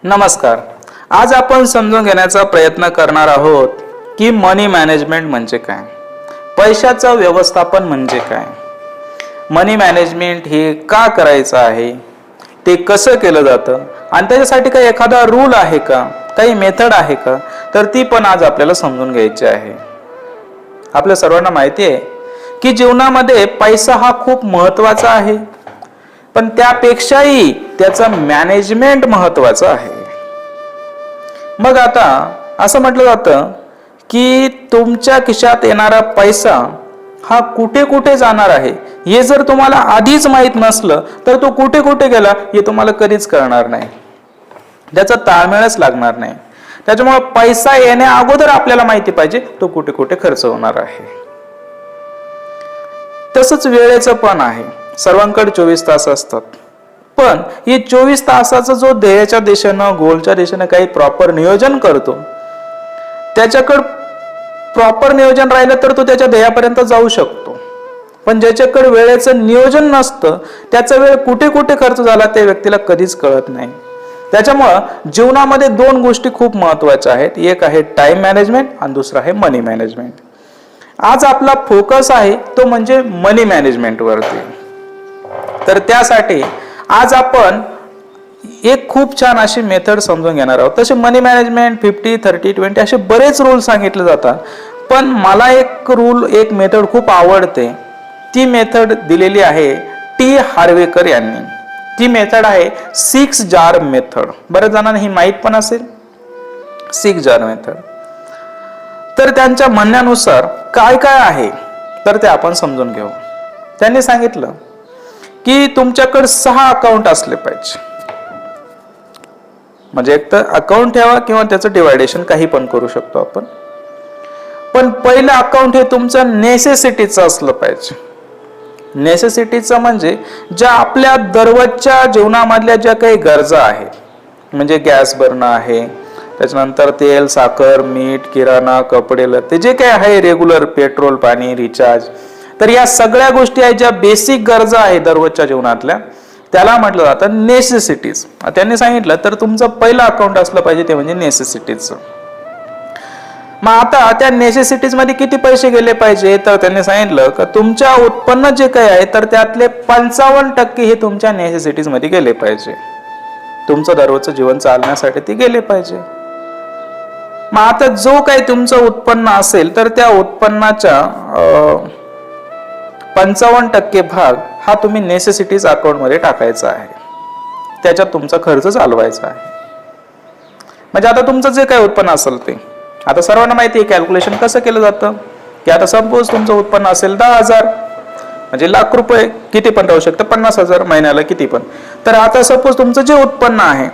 नमस्कार. आज आपण समजून घेण्याचा प्रयत्न करणार आहोत की मनी मॅनेजमेंट म्हणजे काय, पैशाचं व्यवस्थापन म्हणजे काय, मनी मॅनेजमेंट हे का करायचं आहे, ते कसं केलं जातं आणि त्याच्यासाठी काही एखादा रूल आहे का, काही मेथड आहे का, तर ती पण आज आपल्याला समजून घ्यायची आहे. आपल्या सर्वांना माहिती आहे की जीवनामध्ये पैसा हा खूप महत्त्वाचा आहे, पण त्यापेक्षाही त्याचं मॅनेजमेंट महत्त्वाचं आहे. मग आता असं म्हटलं जातं की तुमच्या खिशात येणारा पैसा हा कुठे कुठे जाणार आहे हे जर तुम्हाला आधीच माहीत नसलं तर तो कुठे कुठे गेला हे तुम्हाला कधीच कळणार नाही, त्याचा ताळमेळच लागणार नाही. त्याच्यामुळे पैसा येण्या अगोदर आपल्याला माहिती पाहिजे तो कुठे कुठे खर्च होणार आहे. तसंच वेळेचं पण आहे. सर्वांकडे 24 तास असतात, पण हे 24 तासाचा जो ध्येयाच्या दिशेनं गोलच्या दिशेनं काही प्रॉपर नियोजन करतो, त्याच्याकडे प्रॉपर नियोजन राहिलं तर तो त्याच्या ध्येयापर्यंत जाऊ शकतो. पण ज्याच्याकडे वेळेचं नियोजन नसतं त्याचा वेळ कुठे कुठे खर्च झाला त्या व्यक्तीला कधीच कळत नाही. त्याच्यामुळं जीवनामध्ये दोन गोष्टी खूप महत्त्वाच्या आहेत, एक आहे टाइम मॅनेजमेंट आणि दुसरा आहे मनी मॅनेजमेंट. आज आपला फोकस आहे तो म्हणजे मनी मॅनेजमेंट वरती. तर त्यासाठी आज आपण एक खूप छान अशी मेथड समजून घेणार आहोत. तसे मनी मॅनेजमेंट 50, 30, 20 असे बरेच रूल सांगितले जातात, पण मला एक रूल, एक मेथड खूप आवडते. ती मेथड दिलेली आहे टी हार्वेकर यांनी. ती मेथड आहे 6 जार मेथड. बऱ्याच जणांना ही माहीत पण असेल, 6 जार मेथड. तर त्यांच्या म्हणण्यानुसार काय काय आहे तर ते आपण समजून घेऊ. त्यांनी सांगितलं की तुमच्याकडे 6 अकाउंट असले पाहिजे. म्हणजे एक तर अकाउंट ठेवा किंवा त्याचं डिवायडेशन काही पण करू शकतो आपण. पण पहिलं अकाउंट हे तुमचं नेसेसिटीचं असलं पाहिजे. नेसेसिटीचं म्हणजे ज्या आपल्या दररोजच्या जीवनामधल्या ज्या काही गरजा आहेत, म्हणजे गॅस भरणं आहे, त्याच्यानंतर तेल, साखर, मीठ, किराणा, कपडे, लत्ते, जे काही आहे रेग्युलर, पेट्रोल, पाणी, रिचार्ज, तर या सगळ्या गोष्टी आहेत ज्या बेसिक गरजा आहेत दररोजच्या जीवनातल्या, त्याला म्हटलं जातं नेसेसिटीज. त्यांनी सांगितलं तर तुमचं पहिलं अकाउंट असलं पाहिजे ते म्हणजे नेसेसिटीजचं. मग आता त्या नेसेसिटीज मध्ये किती पैसे गेले पाहिजे तर त्यांनी सांगितलं की तुमच्या उत्पन्न जे काही आहे तर त्यातले 55% हे तुमच्या नेसेसिटीज मध्ये गेले पाहिजे. तुमचं दररोजचं जीवन चालण्यासाठी ते गेले पाहिजे. मग आता जो काही तुमचं उत्पन्न असेल तर त्या उत्पन्नाच्या 55% भाग हा तुम्ही नेसेसिटीज अकाउंट मध्ये टाकायचा आहे. त्याच्यात तुमचा खर्च चालवायचा आहे. म्हणजे आता तुमचं जे काही उत्पन्न असेल ते, आता सर्वांना माहिती आहे कॅल्क्युलेशन कसं केलं जातं की आता सपोज तुमचं उत्पन्न असेल 10,000, म्हणजे लाख रुपये, किती पण राहू शकतं, 50,000 महिन्याला किती पण. तर आता सपोज तुमचं जे उत्पन्न आहे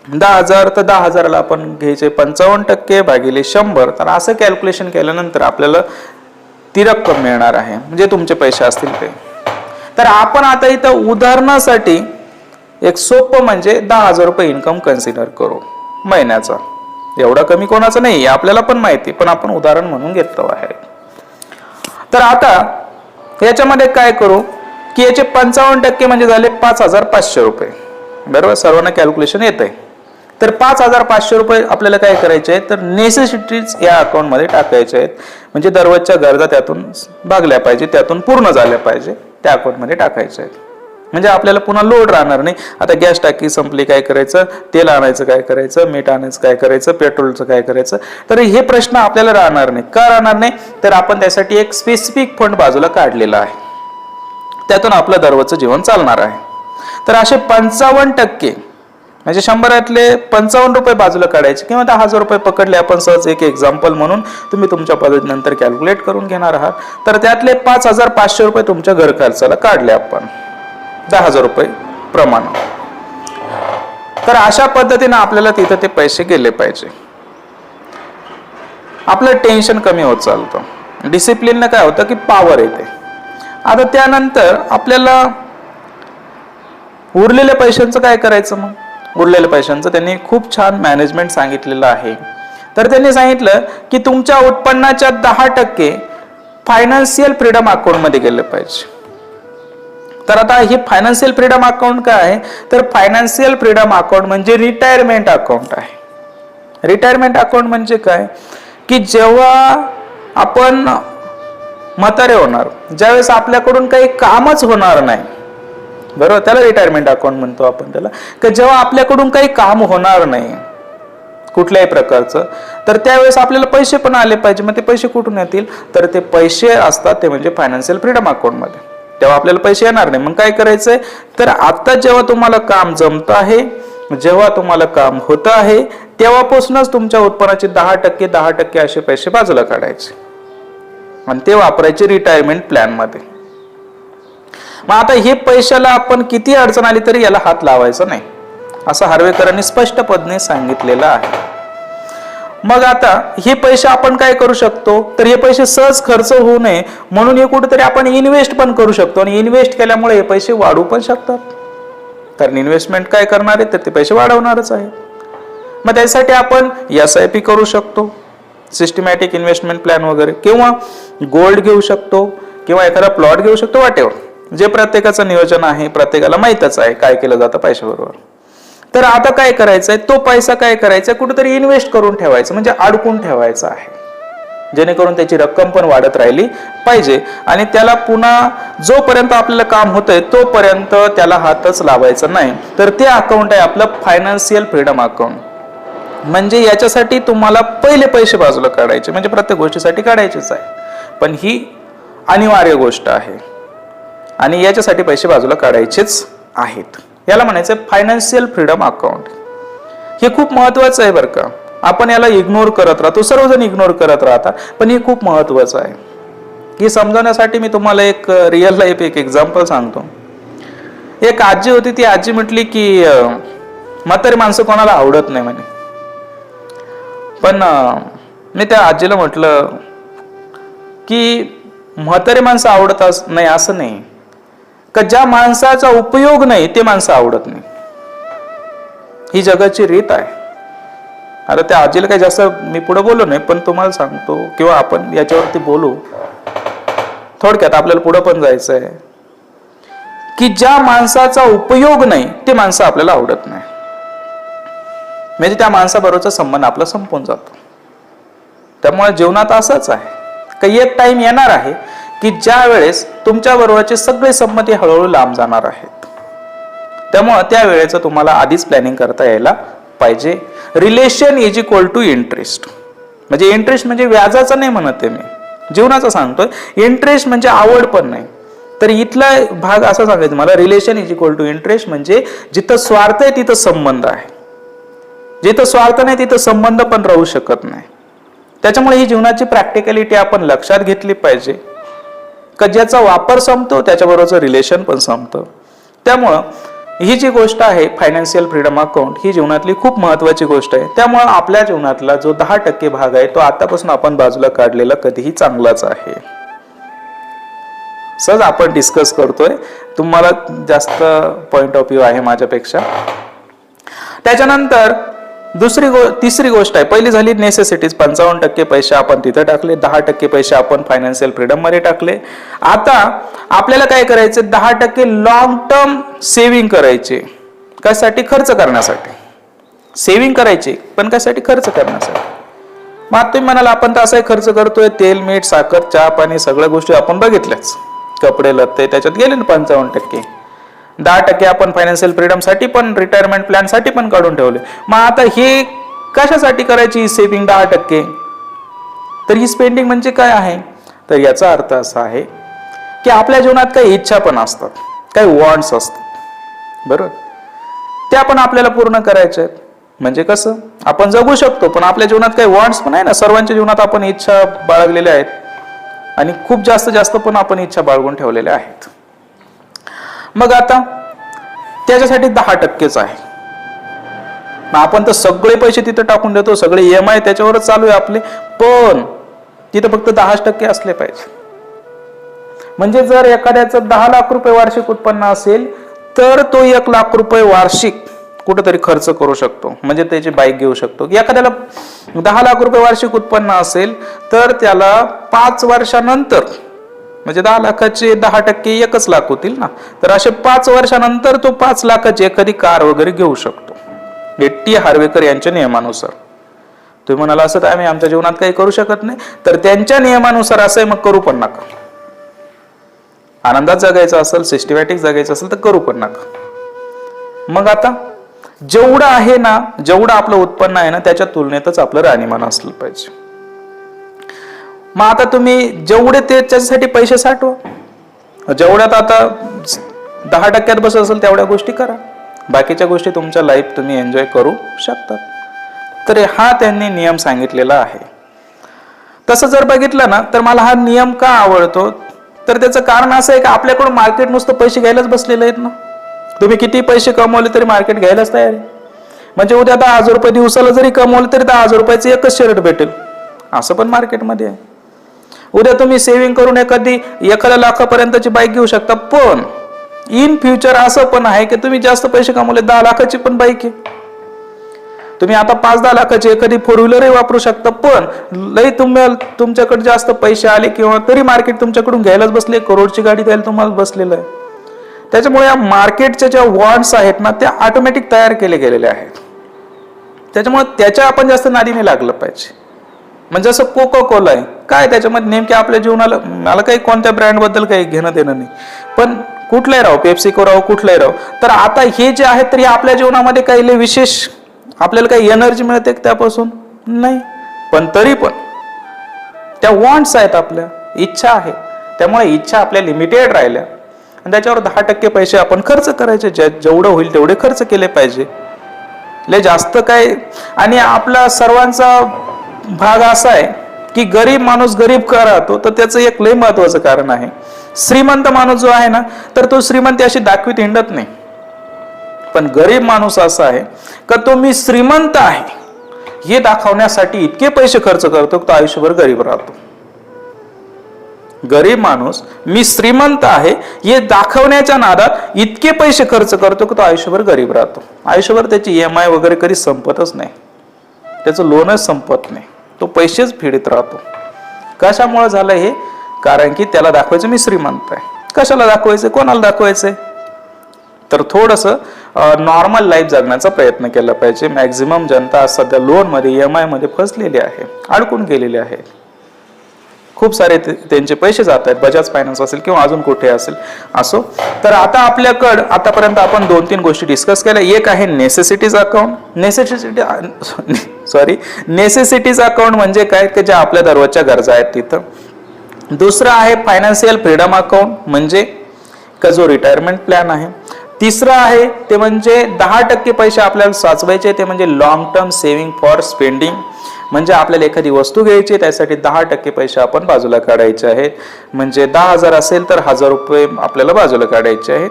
10,000, तर 10,000ला आपण घ्यायचे 55% भागिले 100. तर असं कॅल्क्युलेशन केल्यानंतर आपल्याला ती रक्कम मिळणार आहे, म्हणजे तुमचे पैसे असतील ते. तर आपण आता इथं उदाहरणासाठी एक सोपं म्हणजे 10,000 रुपये इन्कम कन्सिडर करू महिन्याचा. एवढा कमी कोणाचं नाही आपल्याला पण माहिती, पण आपण उदाहरण म्हणून घेतलं आहे. तर आता याच्यामध्ये काय करू की याचे 55% म्हणजे झाले 5,500 रुपये. बरोबर, सर्वांना कॅल्क्युलेशन येत आहे. तर 5,500 रुपये आपल्याला काय करायचे आहेत तर नेसेसिटीज या अकाउंट मध्ये टाकायचे आहेत. म्हणजे दररोजच्या गरजा त्यातून भागल्या पाहिजे, त्यातून पूर्ण झाल्या पाहिजे, त्या अकाउंट मध्ये टाकायचे आहेत. म्हणजे आपल्याला पुन्हा लोड राहणार नाही. आता गॅस टाकी संपली काय करायचं, तेल आणायचं काय करायचं, मीठ आणायचं काय करायचं, पेट्रोलचं काय करायचं, तर हे प्रश्न आपल्याला राहणार नाही. का राहणार नाही तर आपण त्यासाठी एक स्पेसिफिक फंड बाजूला काढलेला आहे, त्यातून आपलं दररोजचं जीवन चालणार आहे. तर असे 55% म्हणजे 100 55 रुपये बाजूला काढायचे किंवा 10,000 रुपये पकडले आपण सहज, एक एक्झाम्पल म्हणून तुम्ही तुमच्या पद्धतीनंतर कॅल्क्युलेट करून घेणार आहात. तर त्यातले 5,500 रुपये तुमच्या घर खर्चाला काढले आपण 10,000 रुपये प्रमाण. तर अशा पद्धतीने आपल्याला तिथं ते पैसे गेले पाहिजे. आपलं टेन्शन कमी होत चालतं, डिसिप्लिनने काय होतं की पॉवर येते. आता त्यानंतर आपल्याला उरलेल्या पैशांचं काय करायचं. मग उरलेल्या पैशांचं त्यांनी खूप छान मॅनेजमेंट सांगितलेलं आहे. तर त्यांनी सांगितलं की तुमच्या उत्पन्नाच्या 10% फायनान्शियल फ्रीडम अकाउंट मध्ये गेले पाहिजे. तर आता हे फायनान्शियल फ्रीडम अकाउंट काय आहे, तर फायनान्शियल फ्रीडम अकाउंट म्हणजे रिटायरमेंट अकाउंट आहे. रिटायरमेंट अकाउंट म्हणजे काय, की जेव्हा आपण म्हातारे होणार, ज्यावेळेस आपल्याकडून काही कामच होणार नाही, बरोबर, त्याला रिटायरमेंट अकाउंट म्हणतो आपण त्याला, की जेव्हा आपल्याकडून काही काम होणार नाही कुठल्याही प्रकारचं, तर त्यावेळेस आपल्याला पैसे पण आले पाहिजे. मग ते पैसे कुठून येतील, तर ते पैसे असतात ते म्हणजे फायनान्शियल फ्रीडम अकाउंट मध्ये. तेव्हा आपल्याला पैसे येणार नाही. मग काय करायचंय, तर आता जेव्हा तुम्हाला काम जमत आहे, जेव्हा तुम्हाला काम होत आहे, तेव्हापासूनच तुमच्या उत्पन्नाचे 10% असे पैसे बाजूला काढायचे आणि ते वापरायचे रिटायरमेंट प्लॅन मध्ये. मग आता हे पैशाला आपण किती अडचण आली तरी याला हात लावायचा नाही, असं हार्वेकरांनी स्पष्टपणे सांगितलेलं आहे. मग आता हे पैसे आपण काय करू शकतो, तर हे पैसे सहज खर्च होऊ नये म्हणून हे कुठेतरी आपण इन्व्हेस्ट पण करू शकतो आणि इन्व्हेस्ट केल्यामुळे हे पैसे वाढू पण शकतात. कारण इन्व्हेस्टमेंट काय करणार आहे, तर ते पैसे वाढवणारच आहे. मग त्यासाठी आपण SIP करू शकतो, सिस्टमॅटिक इन्व्हेस्टमेंट प्लॅन वगैरे, किंवा गोल्ड घेऊ शकतो, किंवा एखादा प्लॉट घेऊ शकतो, वाटेवर जे प्रत्येकाचं नियोजन आहे, प्रत्येकाला माहीतच आहे काय केलं जातं पैशाबरोबर. तर आता काय करायचंय, तो पैसा काय करायचा, कुठेतरी इन्व्हेस्ट करून ठेवायचं, म्हणजे अडकून ठेवायचा आहे, जेणेकरून त्याची रक्कम पण वाढत राहिली पाहिजे आणि त्याला पुन्हा जोपर्यंत आपल्याला काम होतंय तोपर्यंत त्याला हातच लावायचा नाही. तर ते अकाउंट आहे आपलं फायनान्शियल फ्रीडम अकाउंट. म्हणजे याच्यासाठी तुम्हाला पहिले पैसे बाजूला काढायचे, म्हणजे प्रत्येक गोष्टीसाठी काढायचेच आहे, पण ही अनिवार्य गोष्ट आहे आणि याच्यासाठी पैसे बाजूला काढायचेच आहेत. याला म्हणायचं फायनान्शियल फ्रीडम अकाउंट. हे खूप महत्वाचं आहे बरं का. आपण याला इग्नोर करत राहतो, सर्वजण इग्नोर करत राहतात, पण हे खूप महत्वाचं आहे. हे समजवण्यासाठी मी तुम्हाला एक रिअल लाईफ एक एक्झाम्पल सांगतो. एक आजी होती, ती आजी म्हटली की म्हातारी माणसं कोणाला आवडत नाही म्हणे. पण मी त्या आजीला म्हटलं की म्हातारी माणसं आवडत नाही असं नाही, का ज्या माणसाचा उपयोग नाही ते माणसं आवडत नाही, ही जगाची रीत आहे. आता त्या आजीला काही जास्त मी पुढे बोललो नाही, पण तुम्हाला सांगतो किंवा आपण याच्यावरती बोलू थोडक्यात, आपल्याला पुढे पण जायचं आहे, की ज्या माणसाचा उपयोग नाही ते माणसं आपल्याला आवडत नाही, म्हणजे त्या माणसाबरोबरचा संबंध आपला संपून जातो. त्यामुळे जीवनात असंच आहे, काही एक टाइम येणार आहे की ज्या वेळेस तुमच्या बरोबरचे सगळे संमती हळूहळू लांब जाणार आहेत. त्यामुळे त्या वेळेचं तुम्हाला आधीच प्लॅनिंग करता यायला पाहिजे. Relation is equal to interest. म्हणजे इंटरेस्ट म्हणजे व्याजाचं नाही म्हणत आहे मी, जीवनाचं सांगतोय. इंटरेस्ट म्हणजे आवड पण नाही. तर इथला भाग असा सांगायचा मला, relation is equal to interest म्हणजे जिथं स्वार्थ आहे तिथं संबंध आहे, जिथं स्वार्थ नाही तिथं संबंध पण राहू शकत नाही. त्याच्यामुळे ही जीवनाची प्रॅक्टिकॅलिटी आपण लक्षात घेतली पाहिजे, का ज्याचा वापर संपतो त्याच्याबरोबरचं रिलेशन पण संपतं. त्यामुळं ही जी गोष्ट आहे फायनान्शियल फ्रीडम अकाउंट, ही जीवनातली खूप महत्वाची गोष्ट आहे. त्यामुळं आपल्या जीवनातला जो 10% भाग आहे तो आतापासून आपण बाजूला काढलेला कधीही चांगलाच आहे. सहज आपण डिस्कस करतोय, तुम्हाला जास्त पॉइंट ऑफ व्ह्यू आहे माझ्यापेक्षा. त्याच्यानंतर तिसरी गोष्ट आहे, पहिली झाली नेसेसिटीज. 55% पैसे आपण तिथे टाकले, 10% पैसे आपण फायनान्शियल फ्रीडम मध्ये टाकले. आता आपल्याला काय करायचे, 10% लॉंग टर्म सेव्हिंग करायचे. कशासाठी, खर्च करण्यासाठी. सेव्हिंग करायचे पण कशासाठी, खर्च करण्यासाठी. मग तुम्ही म्हणाल आपण तर असाही खर्च करतोय, तेल मीठ साखर चहा पाणी सगळ्या गोष्टी आपण बघितल्याच, कपडे लत्ते त्याच्यात गेले ना 55%. 10% आपण फायनान्शियल फ्रीडम साठी पण, रिटायरमेंट प्लॅन साठी पण काढून ठेवले. मग आता हे कशासाठी करायची सेव्हिंग 10%, तर ही स्पेंडिंग म्हणजे काय आहे, तर याचा अर्थ असा आहे की आपल्या जीवनात काही इच्छा पण असतात, काही वॉन्ट्स असतात, बरोबर, त्या पण आपल्याला पूर्ण करायच्या आहेत. म्हणजे कसं, आपण जगू शकतो पण आपल्या जीवनात काही वॉन्ट्स पण आहे ना. सर्वांच्या जीवनात आपण इच्छा बाळगलेल्या आहेत आणि खूप जास्त पण आपण इच्छा बाळगून ठेवलेल्या आहेत. मग आता त्याच्यासाठी 10%च आहे. आपण तर सगळे पैसे तिथे टाकून देतो, सगळे EMI त्याच्यावरच चालू आहे आपले, पण तिथे फक्त 10% असले पाहिजे. म्हणजे जर एखाद्याचं 10 लाख रुपये वार्षिक उत्पन्न असेल तर तो 1 लाख रुपये वार्षिक कुठेतरी खर्च करू शकतो, म्हणजे त्याची बाईक घेऊ शकतो. एखाद्याला 10 लाख रुपये वार्षिक उत्पन्न असेल तर त्याला 5 वर्षानंतर म्हणजे 10 लाखाचे 10% 1 लाख होतील ना. तर असे 5 वर्षानंतर तो 5 लाखाची एखादी कार वगैरे घेऊ शकतो. टी हार्वेकर यांच्या नियमानुसार. तुम्ही म्हणाला असं तर आम्ही आमच्या जीवनात काही करू शकत नाही, तर त्यांच्या नियमानुसार असं आहे, मग करू पण नका. आनंदात जगायचं असेल, सिस्टमॅटिक जगायचं असेल तर करू पण नका. मग आता जेवढं आहे ना, जेवढं आपलं उत्पन्न आहे ना, त्याच्या तुलनेतच आपलं राहणीमान असलं पाहिजे. मग आता तुम्ही जेवढे त्याच्यासाठी पैसे साठवा, जेवढ्यात आता 10% बसत असेल तेवढ्या गोष्टी करा, बाकीच्या गोष्टी तुमच्या लाईफ तुम्ही एन्जॉय करू शकतात. तर हा त्यांनी नियम सांगितलेला आहे. तसं जर बघितलं ना, तर मला हा नियम का आवडतो, तर त्याचं कारण असं आहे की आपल्याकडून मार्केट नुसतं पैसे घ्यायलाच बसलेले आहेत ना. तुम्ही किती पैसे कमवले तरी मार्केट घ्यायलाच तयार आहे. म्हणजे उद्या 10,000 रुपये दिवसाला जरी कमवले तरी 10,000 रुपयाचं एकच शर्ट भेटेल, असं पण मार्केटमध्ये आहे. उद्या तुम्ही सेव्हिंग करून एखाद्या लाखापर्यंतची बाईक घेऊ शकता, पण इन फ्युचर असं पण आहे की तुम्ही जास्त पैसे कमवले 10 लाखाची पण बाईक आहे. तुम्ही आता 5-10 लाखाची एखादी 4 व्हीलरही वापरू शकता, पण लई तुमच्याकडे जास्त पैसे आले किंवा तरी मार्केट तुमच्याकडून घ्यायलाच बसले, करोडची गाडी द्यायला तुम्हाला बसलेलं आहे. त्याच्यामुळे या मार्केटच्या ज्या वॉन्ट्स आहेत ना, त्या ऑटोमॅटिक तयार केले गेलेले आहेत. त्याच्यामुळे त्याच्या आपण जास्त नादीने लागलं पाहिजे. म्हणजे जसं कोका कोला आहे, काय त्याच्यामध्ये नेमके आपल्या जीवनाला, मला काही कोणत्या ब्रँडबद्दल काही घेणं देणं नाही, पण कुठलाही राहो, पेप्सिको राहो, कुठलाही राहो, तर आता हे जे आहेत तर हे आपल्या जीवनामध्ये काही विशेष आपल्याला काही एनर्जी मिळते त्यापासून नाही, पण तरी पण त्या वॉन्ट्स आहेत, आपल्या इच्छा आहे. त्यामुळे इच्छा आपल्या लिमिटेड राहिल्या आणि त्याच्यावर 10% पैसे आपण खर्च करायचे, जेवढं होईल तेवढे खर्च केले पाहिजे, लय जास्त काय. आणि आपला सर्वांचा भाग असा आहे की गरीब माणूस गरीब का राहतो, तर त्याचं एक लय महत्वाचं कारण आहे. श्रीमंत माणूस जो आहे ना, तर तो श्रीमंती अशी दाखवीत हिंडत नाही, पण गरीब माणूस असा आहे का तो मी श्रीमंत आहे हे दाखवण्यासाठी इतके पैसे खर्च करतो तो आयुष्यभर गरीब राहतो. गरीब माणूस मी श्रीमंत आहे हे दाखवण्याच्या नादात इतके पैसे खर्च करतो की तो आयुष्यभर गरीब राहतो. आयुष्यभर त्याची EMI वगैरे कधी संपतच नाही, त्याचं लोनच संपत नाही, तो पैसेच फेडत राहतो. कशामुळे झालं हे, कारण की त्याला दाखवायचं मी श्रीमंत आहे. कशाला दाखवायचं, कोणाला दाखवायचंय, तर थोडंसं नॉर्मल लाईफ जगण्याचा प्रयत्न केला पाहिजे. मॅक्झिमम जनता सध्या लोन मध्ये EMI मध्ये फसलेली आहे, अडकून गेलेली आहे. खूप सारे त्यांचे पैसे जात आहेत, बजाज फायनान्स असेल किंवा अजून कुठे असेल असो. तर आता आपल्याकडं आतापर्यंत आपण 2-3 गोष्टी डिस्कस केल्या. एक आहे नेसेसिटीज अकाउंट. नेसेसिटीज अकाउंट म्हणजे काय, की ज्या आपल्या दररोजच्या गरजा आहेत तिथं. दुसरं आहे फायनान्शियल फ्रीडम अकाउंट, म्हणजे का जो रिटायरमेंट प्लॅन आहे. तिसरं आहे ते म्हणजे 10% पैसे आपल्याला साचवायचे, ते म्हणजे long term saving for spending. म्हणजे आपल्याला एखादी वस्तू घ्यायची, त्यासाठी 10% पैसे आपण बाजूला काढायचे आहेत. म्हणजे 10,000 असेल तर 1,000 रुपये आपल्याला बाजूला काढायचे आहेत.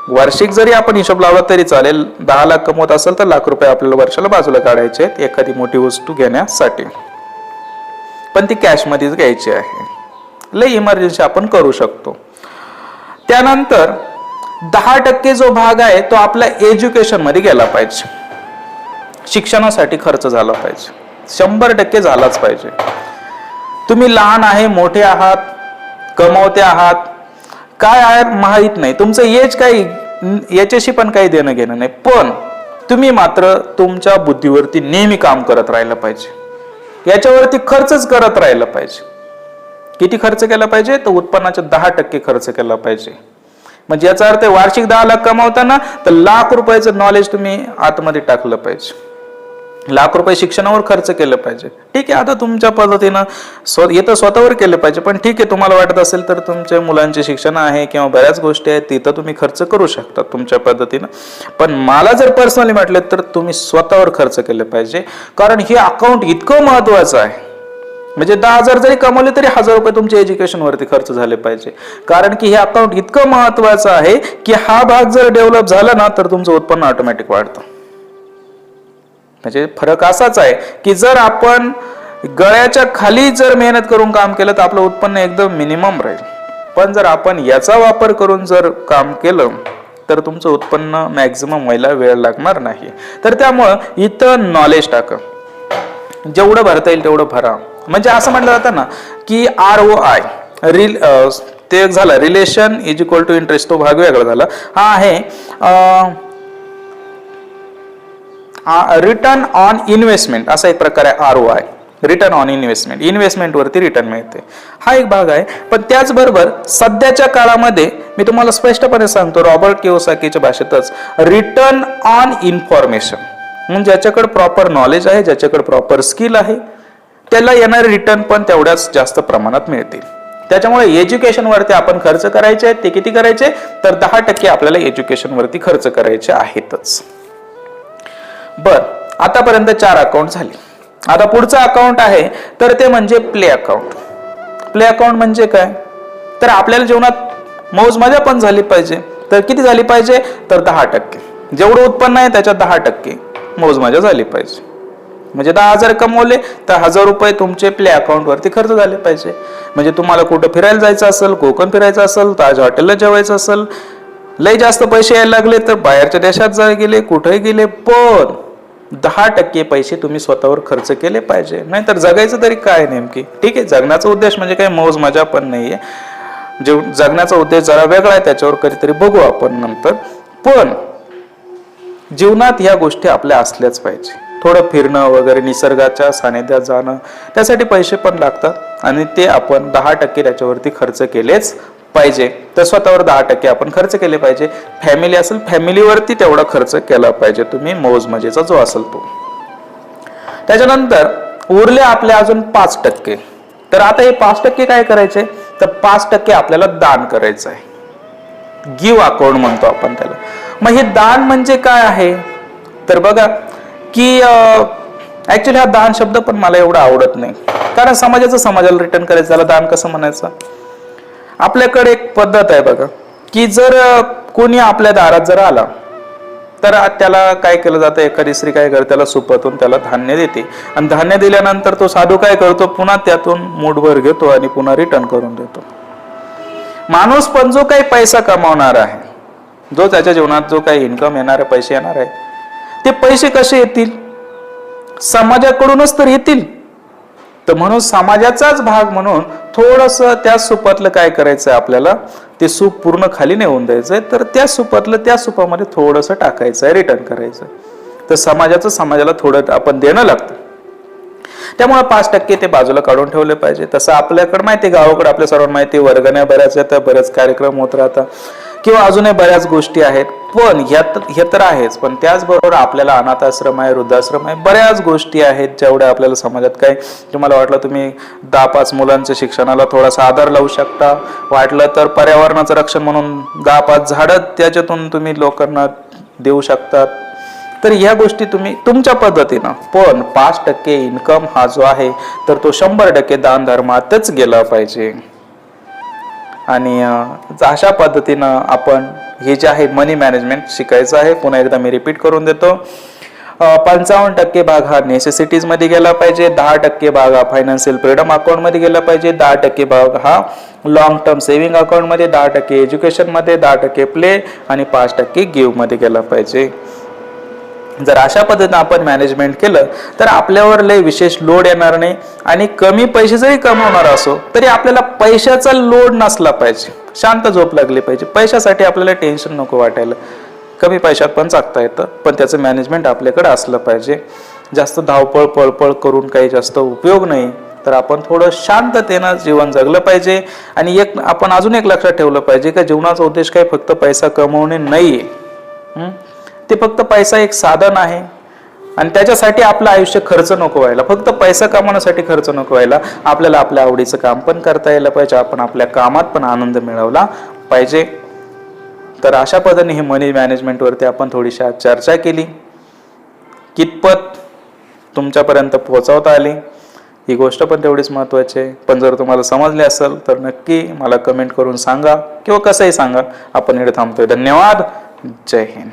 वार्षिक जरी आपण हिशोब लावला तरी चालेल. 10 लाख कमवत असेल तर लाख रुपये आपल्याला वर्षाला बाजूला काढायचे आहेत एखादी मोठी वस्तू घेण्यासाठी, पण ती कॅश मध्येच घ्यायची आहे. लय इमर्जन्सी आपण करू शकतो. त्यानंतर 10% जो भाग आहे तो आपल्या एज्युकेशन मध्ये गेला पाहिजे, शिक्षणासाठी खर्च झाला पाहिजे, 100% झालाच पाहिजे. तुम्ही लहान आहे, मोठे आहात, कमवते आहात, काय आहे माहित नाही, तुमचं एज काही याच्याशी पण काही देणं घेणं नाही, पण तुम्ही मात्र तुमच्या बुद्धीवरती नेहमी काम करत राहिलं पाहिजे, याच्यावरती खर्चच करत राहिलं पाहिजे. किती खर्च केला पाहिजे, तर उत्पन्नाच्या 10% खर्च केला पाहिजे. म्हणजे याचा अर्थ वार्षिक 10 लाख कमावताना तर लाख रुपयाचं नॉलेज तुम्ही आतमध्ये टाकलं पाहिजे, लाख रुपये शिक्षणावर खर्च केलं पाहिजे. ठीक आहे, आता तुमच्या पद्धतीनं येतं स्वतःवर केलं पाहिजे, पण ठीक आहे, तुम्हाला वाटत असेल तर तुमच्या मुलांचे शिक्षण आहे किंवा बऱ्याच गोष्टी आहेत तिथं तुम्ही खर्च करू शकता तुमच्या पद्धतीनं. पण मला जर पर्सनली म्हटलं तर तुम्ही स्वतःवर खर्च केलं पाहिजे, कारण हे अकाउंट इतकं महत्वाचं आहे. म्हणजे 10,000 जरी कमवले तरी 1,000 रुपये तुमच्या एज्युकेशन वरती खर्च झाले पाहिजे, कारण की हे अकाउंट इतकं महत्वाचं आहे की हा भाग जर डेव्हलप झाला ना तर तुमचं उत्पन्न ऑटोमॅटिक वाढतं. म्हणजे फरक असाच आहे की जर आपण गळ्याच्या खाली जर मेहनत करून काम केलं तर आपलं उत्पन्न एकदम मिनिमम राहील, पण जर आपण याचा वापर करून जर काम केलं तर तुमचं उत्पन्न मॅक्झिमम व्हायला वेळ लागणार नाही. तर त्यामुळं इथं नॉलेज टाका, जेवढं भरता येईल तेवढं भरा. म्हणजे असं म्हटलं जातं ना की ROI ते एक झाला. Relation is equal to interest, तो भाग वेगळा झाला. हा आहे रिटर्न ऑन इन्व्हेस्टमेंट, असा एक प्रकार आहे ROI, return on investment. Investment वरती रिटर्न मिळते, हा एक भाग आहे. पण त्याचबरोबर सध्याच्या काळामध्ये मी तुम्हाला स्पष्टपणे सांगतो, रॉबर्ट कियोसाकीच्या भाषेतच, रिटर्न ऑन इन्फॉर्मेशन, म्हणजे ज्याच्याकडे प्रॉपर नॉलेज आहे, ज्याच्याकडे प्रॉपर स्किल आहे, त्याला येणारे रिटर्न पण तेवढ्याच जास्त प्रमाणात मिळतील. त्याच्यामुळे एज्युकेशन वरती आपण खर्च करायचे, ते किती करायचे, तर 10% आपल्याला एज्युकेशन वरती खर्च करायचे आहेतच. बर, आतापर्यंत 4 अकाउंट झाले. आता पुढचं अकाउंट आहे तर ते म्हणजे प्ले अकाउंट. प्ले अकाउंट म्हणजे काय, तर आपल्याला जीवनात मौज मजा पण झाली पाहिजे. तर किती झाली पाहिजे, तर 10%. जेवढं उत्पन्न आहे त्याच्यात 10% मौज मजा झाली पाहिजे. म्हणजे 10,000 कमवले तर 1,000 रुपये तुमचे प्ले अकाउंट वरती खर्च झाले पाहिजे. म्हणजे तुम्हाला कुठं फिरायला जायचं असेल, कोकण फिरायचं असेल, ताज हॉटेलला जेवायचं असेल, लय जास्त पैसे यायला लागले तर बाहेरच्या देशात गेले, कुठेही गेले, पण 10% पैसे तुम्ही स्वतःवर खर्च केले पाहिजे. नाहीतर जगायचं तरी काय नेमकी. ठीक आहे, जगण्याचा उद्देश म्हणजे काय मौज मजा पण नाहीये. जगण्याचा उद्देश जरा वेगळा आहे, त्याच्यावर कधीतरी बघू आपण नंतर. पण जीवनात ह्या गोष्टी आपल्या असल्याच पाहिजे. थोडं फिरणं वगैरे, निसर्गाच्या सानिध्यात जाणं, त्यासाठी पैसे पण लागतात आणि ते आपण 10% त्याच्यावरती खर्च केलेच पाहिजे. तर स्वतःवर 10% आपण खर्च केले पाहिजे. फॅमिली असेल, फॅमिलीवरती तेवढा खर्च केला पाहिजे तुम्ही, मौज मजेचा जो असेल तो. त्याच्यानंतर उरले आपले अजून 5%. तर आता हे 5% काय करायचे, तर 5% आपल्याला दान करायचं आहे. गिव्ह अकाउंट म्हणतो आपण त्याला. मग हे दान म्हणजे काय आहे, तर बघा की ऍक्च्युली हा दान शब्द पण मला एवढा आवडत नाही. कारण समाजाचं समाजाला रिटर्न करायचं, त्याला दान कसं म्हणायचं. आपल्याकडे एक पद्धत आहे बघा, की जर कोणी आपल्या दारात जर आला तर त्याला काय केलं जातं, एखादी स्त्री काय करते, त्याला सुपातून त्याला धान्य देते. आणि धान्य दिल्यानंतर तो साधू काय करतो, पुन्हा त्यातून मूठभर घेतो आणि पुन्हा रिटर्न करून देतो. माणूस पण जो काही पैसा कमावणार आहे, जो त्याच्या जीवनात जो काही इन्कम येणार आहे, पैसे येणार आहे, ते पैसे कसे येतील, समाजाकडूनच तर येतील. तर म्हणून समाजाचाच भाग म्हणून थोडस त्या सुपातलं काय करायचं, आपल्याला ते सूप पूर्ण खाली नेऊन द्यायचंय. तर त्या सुपातलं त्या सुपामध्ये थोडंसं टाकायचं आहे, रिटर्न करायचं. तर समाजाचं समाजाला थोडं आपण देणं लागतं. त्यामुळे 5% ते बाजूला काढून ठेवले पाहिजे. तसं आपल्याकडे माहिती, गावाकडे आपल्या सर्वांना माहिती, वर्गण्या बऱ्याच येतात, बरेच कार्यक्रम होत राहतात, किंवा अजूनही बऱ्याच गोष्टी आहेत. पण हे तर आहेच, पण त्याचबरोबर आपल्याला अनाथाश्रम आहे, वृद्धाश्रम आहे, बऱ्याच गोष्टी आहेत जेवढ्या आपल्याला समाजात काय, तुम्हाला वाटलं तुम्ही 10-5 मुलांच्या शिक्षणाला थोडासा आधार लावू शकता, वाटलं तर पर्यावरणाचं रक्षण म्हणून 10-5 झाडं त्याच्यातून तुम्ही लोकांना देऊ शकतात. तर ह्या गोष्टी तुम्ही तुमच्या पद्धतीनं, पण 5% इन्कम हा जो आहे तर तो 100% दान धर्मातच गेला पाहिजे. आणि अशा पद्धतीनं आपण हे जे आहे मनी मॅनेजमेंट शिकायचं आहे. पुन्हा एकदा मी रिपीट करून देतो, 55% भाग हा नेसेसिटीज मध्ये गेला पाहिजे, 10% भाग हा फायनान्शियल फ्रीडम अकाउंट मध्ये गेला पाहिजे, 10% भाग हा लॉंग टर्म सेव्हिंग अकाउंट मध्ये, 10% एज्युकेशन मध्ये, 10% प्ले आणि 5% गिव्ह मध्ये गेला पाहिजे. जर अशा पद्धतीने आपण मॅनेजमेंट केलं तर आपल्यावर लय विशेष लोड येणार नाही. आणि कमी पैसे जरी कमवणार असो तरी आपल्याला पैशाचा लोड नसला पाहिजे, शांत झोप लागली पाहिजे. पैशासाठी आपल्याला टेन्शन नको वाटायला. कमी पैशात पण जगता येतं, पण त्याचं मॅनेजमेंट आपल्याकडे असलं पाहिजे. जास्त धावपळ पळपळ करून काही जास्त उपयोग नाही. तर आपण थोडं शांततेनं जीवन जगलं पाहिजे. आणि आपण अजून एक लक्षात ठेवलं पाहिजे की जीवनाचा उद्देश काय फक्त पैसा कमवणे नाहीये. ते फक्त पैसा एक साधन आहे आणि त्याच्यासाठी आपलं आयुष्य खर्च नको व्हायला. फक्त पैसा कमवण्यासाठी खर्च नको व्हायला. आपल्याला आपल्या आवडीचं काम पण करता यायला पाहिजे, आपण आपल्या कामात पण आनंद मिळवला पाहिजे. तर अशा पद्धतीने हे मनी मॅनेजमेंट वरती आपण थोडीशी चर्चा केली. कितपत तुमच्यापर्यंत पोहोचवता आली ही गोष्ट पण तेवढीच महत्त्वाची आहे. पण जर तुम्हाला समजले असेल तर नक्की मला कमेंट करून सांगा किंवा कसंही सांगा. आपण इकडे थांबतोय. धन्यवाद. जय हिंद.